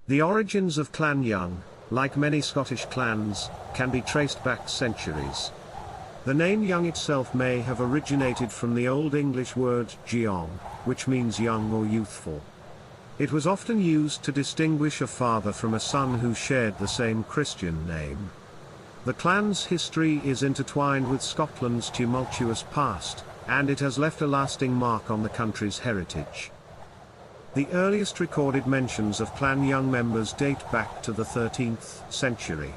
The origins of Clan Young, like many Scottish clans, can be traced back centuries. The name Young itself may have originated from the Old English word geong, which means young or youthful. It was often used to distinguish a father from a son who shared the same Christian name. The clan's history is intertwined with Scotland's tumultuous past, and it has left a lasting mark on the country's heritage. The earliest recorded mentions of Clan Young members date back to the 13th century.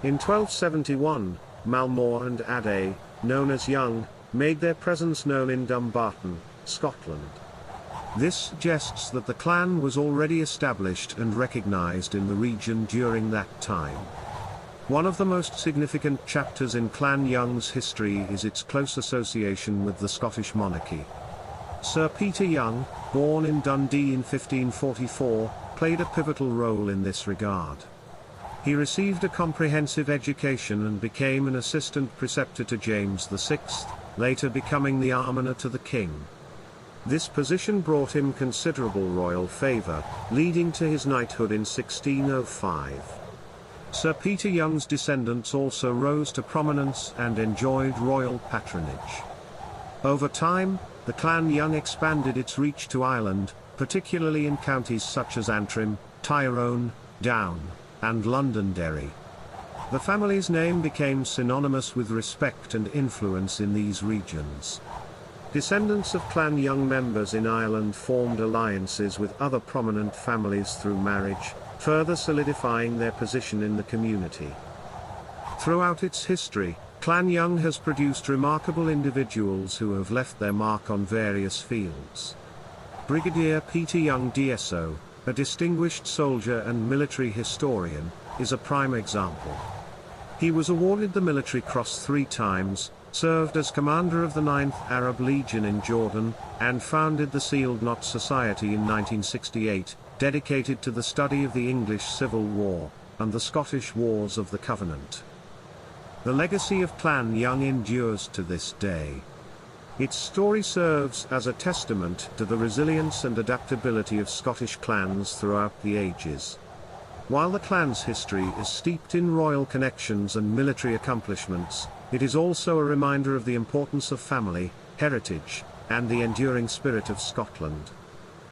In 1271, Malmor and Ade, known as Young, made their presence known in Dumbarton, Scotland. This suggests that the clan was already established and recognized in the region during that time. One of the most significant chapters in Clan Young's history is its close association with the Scottish monarchy. Sir Peter Young, born in Dundee in 1544, played a pivotal role in this regard. He received a comprehensive education and became an assistant preceptor to James VI, later becoming the Almoner to the king. This position brought him considerable royal favour, leading to his knighthood in 1605. Sir Peter Young's descendants also rose to prominence and enjoyed royal patronage. Over time, the Clan Young expanded its reach to Ireland, particularly in counties such as Antrim, Tyrone, Down, and Londonderry. The family's name became synonymous with respect and influence in these regions. Descendants of Clan Young members in Ireland formed alliances with other prominent families through marriage, further solidifying their position in the community. Throughout its history, Clan Young has produced remarkable individuals who have left their mark on various fields. Brigadier Peter Young DSO, a distinguished soldier and military historian, is a prime example. He was awarded the Military Cross 3 times, served as commander of the 9th Arab Legion in Jordan, and founded the Sealed Knot Society in 1968, dedicated to the study of the English Civil War, and the Scottish Wars of the Covenant. The legacy of Clan Young endures to this day. Its story serves as a testament to the resilience and adaptability of Scottish clans throughout the ages. While the clan's history is steeped in royal connections and military accomplishments, it is also a reminder of the importance of family, heritage, and the enduring spirit of Scotland.